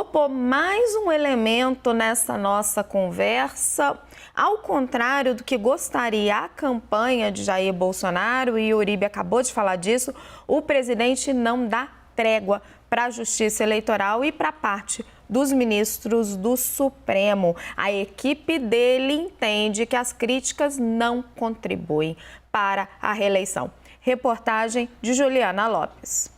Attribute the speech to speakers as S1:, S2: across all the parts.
S1: pôr mais um elemento nessa nossa conversa. Ao contrário do que gostaria a campanha de Jair Bolsonaro, e o Uribe acabou de falar disso, o presidente não dá trégua para a Justiça Eleitoral e para parte dos ministros do Supremo. A equipe dele entende que as críticas não contribuem para a reeleição. Reportagem de Juliana Lopes.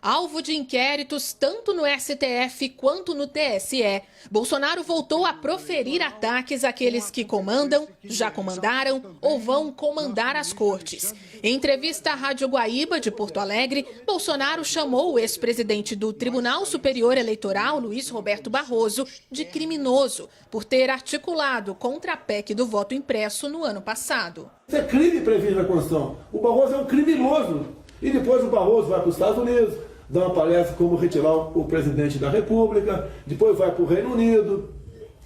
S2: Alvo de inquéritos tanto no STF quanto no TSE, Bolsonaro voltou a proferir ataques àqueles que comandam, já comandaram ou vão comandar as cortes. Em entrevista à Rádio Guaíba de Porto Alegre, Bolsonaro chamou o ex-presidente do Tribunal Superior Eleitoral, Luiz Roberto Barroso, de criminoso por ter articulado contra a PEC do voto impresso no ano passado.
S3: Isso é crime previsto na Constituição. O Barroso é um criminoso. E depois o Barroso vai para os Estados Unidos, dá uma palestra como retirar o presidente da República, depois vai para o Reino Unido,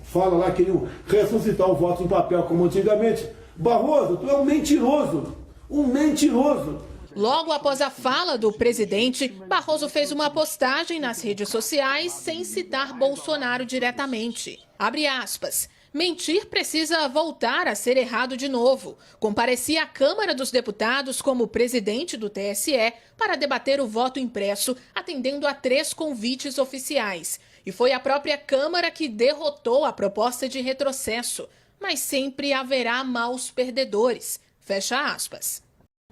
S3: fala lá que ele ressuscitar o voto em papel como antigamente. Barroso, tu é um mentiroso, um mentiroso.
S2: Logo após a fala do presidente, Barroso fez uma postagem nas redes sociais sem citar Bolsonaro diretamente. Abre aspas. Mentir precisa voltar a ser errado de novo. Compareci à Câmara dos Deputados como presidente do TSE para debater o voto impresso, atendendo a 3 convites oficiais. E foi a própria Câmara que derrotou a proposta de retrocesso. Mas sempre haverá maus perdedores. Fecha aspas.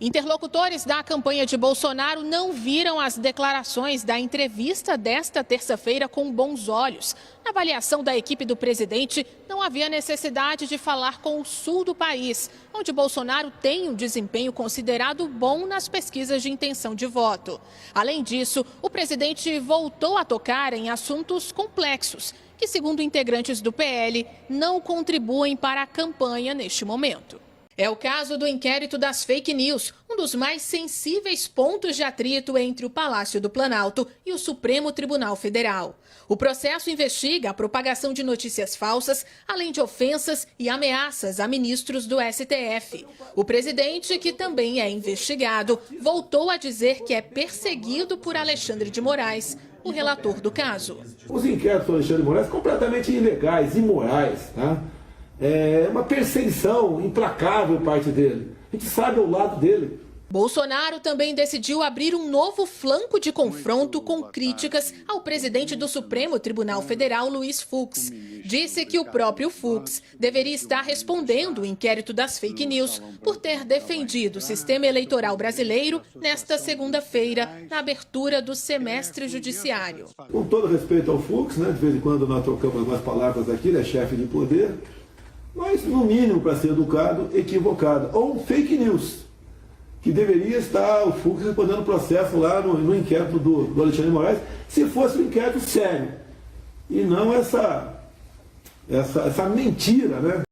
S2: Interlocutores da campanha de Bolsonaro não viram as declarações da entrevista desta terça-feira com bons olhos. Na avaliação da equipe do presidente, não havia necessidade de falar com o sul do país, onde Bolsonaro tem um desempenho considerado bom nas pesquisas de intenção de voto. Além disso, o presidente voltou a tocar em assuntos complexos, que, segundo integrantes do PL, não contribuem para a campanha neste momento. É o caso do inquérito das fake news, um dos mais sensíveis pontos de atrito entre o Palácio do Planalto e o Supremo Tribunal Federal. O processo investiga a propagação de notícias falsas, além de ofensas e ameaças a ministros do STF. O presidente, que também é investigado, voltou a dizer que é perseguido por Alexandre de Moraes, o relator do caso.
S3: Os inquéritos do Alexandre de Moraes são completamente ilegais, imorais, tá? É uma perseguição implacável parte dele. A gente sabe o lado dele.
S2: Bolsonaro também decidiu abrir um novo flanco de confronto com críticas ao presidente do Supremo Tribunal Federal, Luiz Fux. Disse que o próprio Fux deveria estar respondendo o inquérito das fake news por ter defendido o sistema eleitoral brasileiro nesta segunda-feira, na abertura do semestre judiciário.
S3: Com todo respeito ao Fux, né, de vez em quando nós trocamos algumas palavras aqui, ele é chefe de poder, mas no mínimo, para ser educado, equivocado. Ou fake news, que deveria estar o Fux respondendo o processo lá no inquérito do Alexandre de Moraes, se fosse um inquérito sério. E não essa mentira, né?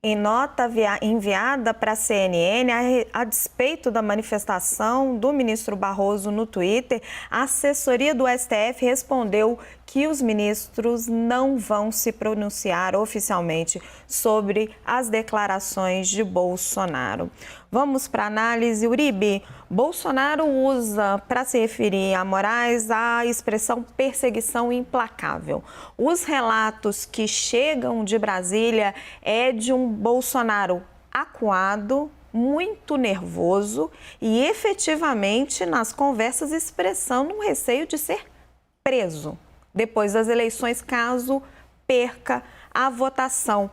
S1: Em nota enviada para a CNN, a despeito da manifestação do ministro Barroso no Twitter, a assessoria do STF respondeu que os ministros não vão se pronunciar oficialmente sobre as declarações de Bolsonaro. Vamos para a análise. Uribe, Bolsonaro usa para se referir a Moraes a expressão perseguição implacável. Os relatos que chegam de Brasília é de um Bolsonaro acuado, muito nervoso e efetivamente nas conversas expressando um receio de ser preso depois das eleições, caso perca a votação.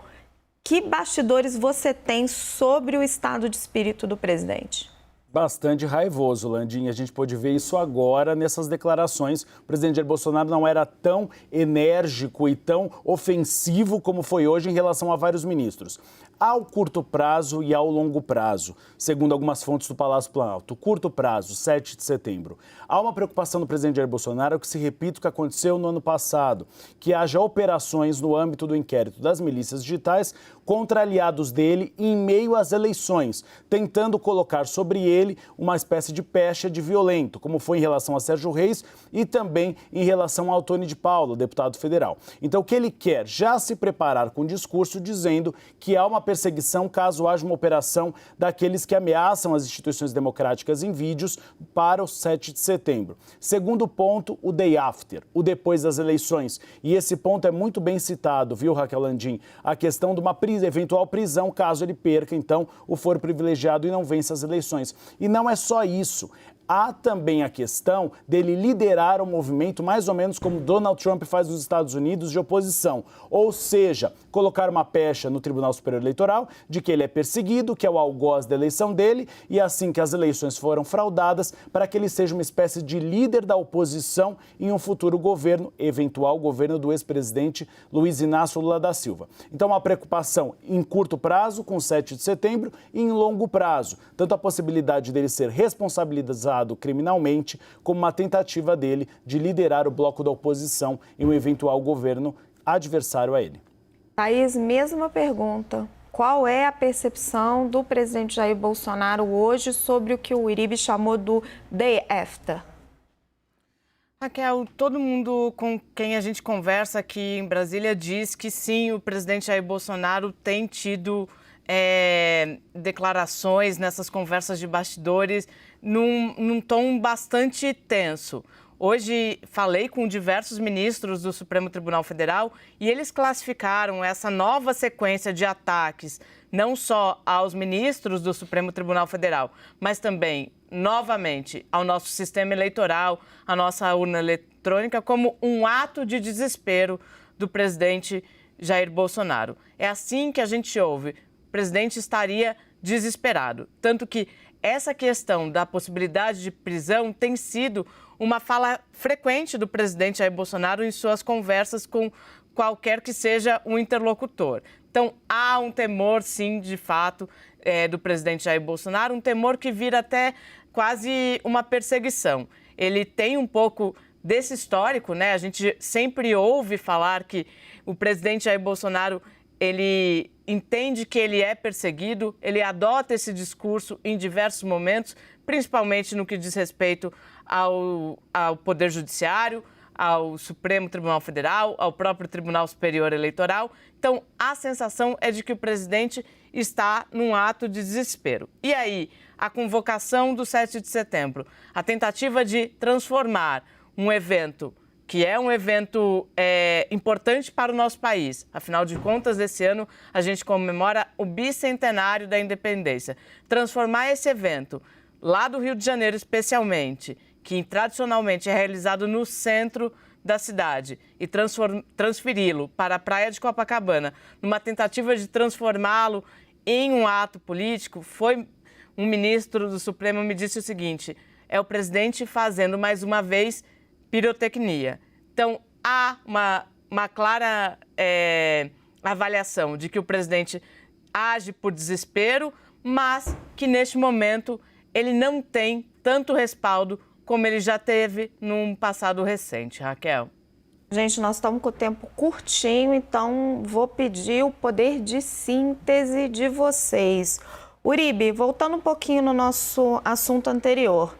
S1: Que bastidores você tem sobre o estado de espírito do presidente?
S4: Bastante raivoso, Landinha. A gente pôde ver isso agora nessas declarações. O presidente Jair Bolsonaro não era tão enérgico e tão ofensivo como foi hoje em relação a vários ministros. Ao curto prazo e ao longo prazo, segundo algumas fontes do Palácio Planalto. Curto prazo, 7 de setembro. Há uma preocupação do presidente Jair Bolsonaro que se repita o que aconteceu no ano passado, que haja operações no âmbito do inquérito das milícias digitais contra aliados dele em meio às eleições, tentando colocar sobre ele uma espécie de pecha de violento, como foi em relação a Sérgio Reis e também em relação ao Tony de Paula, deputado federal. Então, o que ele quer? Já se preparar com um discurso dizendo que há uma perseguição caso haja uma operação daqueles que ameaçam as instituições democráticas em vídeos para o 7 de setembro. Segundo ponto, o day after, o depois das eleições. E esse ponto é muito bem citado, viu, Raquel Landim? A questão de uma eventual prisão caso ele perca, então, o foro privilegiado e não vença as eleições. E não é só isso. Há também a questão dele liderar um movimento mais ou menos como Donald Trump faz nos Estados Unidos de oposição. Ou seja, colocar uma pecha no Tribunal Superior Eleitoral de que ele é perseguido, que é o algoz da eleição dele, e assim que as eleições foram fraudadas, para que ele seja uma espécie de líder da oposição em um futuro governo, eventual governo do ex-presidente Luiz Inácio Lula da Silva. Então, uma preocupação em curto prazo, com 7 de setembro, e em longo prazo. Tanto a possibilidade dele ser responsabilizado criminalmente, como uma tentativa dele de liderar o bloco da oposição em um eventual governo adversário a ele.
S1: Thaís, mesma pergunta. Qual é a percepção do presidente Jair Bolsonaro hoje sobre o que o Uribe chamou do day after?
S5: Raquel, todo mundo com quem a gente conversa aqui em Brasília diz que sim, o presidente Jair Bolsonaro tem tido declarações nessas conversas de bastidores num tom bastante tenso. Hoje falei com diversos ministros do Supremo Tribunal Federal e eles classificaram essa nova sequência de ataques não só aos ministros do Supremo Tribunal Federal, mas também, novamente, ao nosso sistema eleitoral, à nossa urna eletrônica, como um ato de desespero do presidente Jair Bolsonaro. É assim que a gente ouve. O presidente estaria desesperado. Tanto que essa questão da possibilidade de prisão tem sido uma fala frequente do presidente Jair Bolsonaro em suas conversas com qualquer que seja o interlocutor. Então, há um temor, sim, de fato, do presidente Jair Bolsonaro, um temor que vira até quase uma perseguição. Ele tem um pouco desse histórico, né? A gente sempre ouve falar que o presidente Jair Bolsonaro, ele entende que ele é perseguido, ele adota esse discurso em diversos momentos, principalmente no que diz respeito ao Poder Judiciário, ao Supremo Tribunal Federal, ao próprio Tribunal Superior Eleitoral. Então, a sensação é de que o presidente está num ato de desespero. E aí, a convocação do 7 de setembro, a tentativa de transformar um evento que é um evento importante para o nosso país. Afinal de contas, esse ano a gente comemora o bicentenário da independência. Transformar esse evento, lá do Rio de Janeiro especialmente, que tradicionalmente é realizado no centro da cidade, e transferi-lo para a praia de Copacabana, numa tentativa de transformá-lo em um ato político, foi um ministro do Supremo me disse o seguinte: é o presidente fazendo mais uma vez pirotecnia. Então, há uma clara avaliação de que o presidente age por desespero, mas que neste momento ele não tem tanto respaldo como ele já teve num passado recente. Raquel.
S1: Gente, nós estamos com o tempo curtinho, então vou pedir o poder de síntese de vocês. Uribe, voltando um pouquinho no nosso assunto anterior.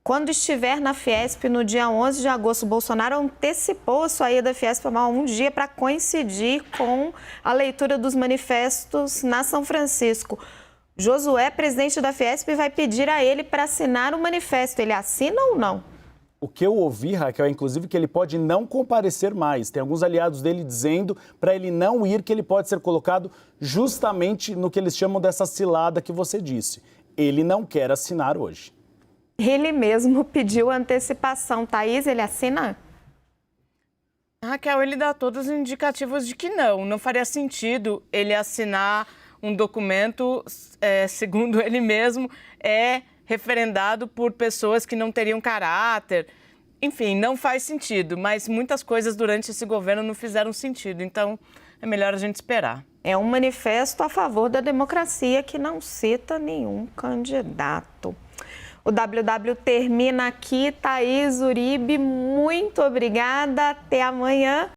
S1: Quando estiver na Fiesp, no dia 11 de agosto, Bolsonaro antecipou a sua ida da Fiesp há um dia para coincidir com a leitura dos manifestos na São Francisco. Josué, presidente da Fiesp, vai pedir a ele para assinar o manifesto. Ele assina ou não?
S4: O que eu ouvi, Raquel, é inclusive que ele pode não comparecer mais. Tem alguns aliados dele dizendo para ele não ir, que ele pode ser colocado justamente no que eles chamam dessa cilada que você disse. Ele não quer assinar hoje.
S1: Ele mesmo pediu antecipação. Thaís, ele assina?
S5: Raquel, ele dá todos os indicativos de que não. Não faria sentido ele assinar um documento, segundo ele mesmo, referendado por pessoas que não teriam caráter. Enfim, não faz sentido, mas muitas coisas durante esse governo não fizeram sentido. Então, é melhor a gente esperar.
S1: É um manifesto a favor da democracia que não cita nenhum candidato. O WW termina aqui. Thaís, Uribe, muito obrigada. Até amanhã.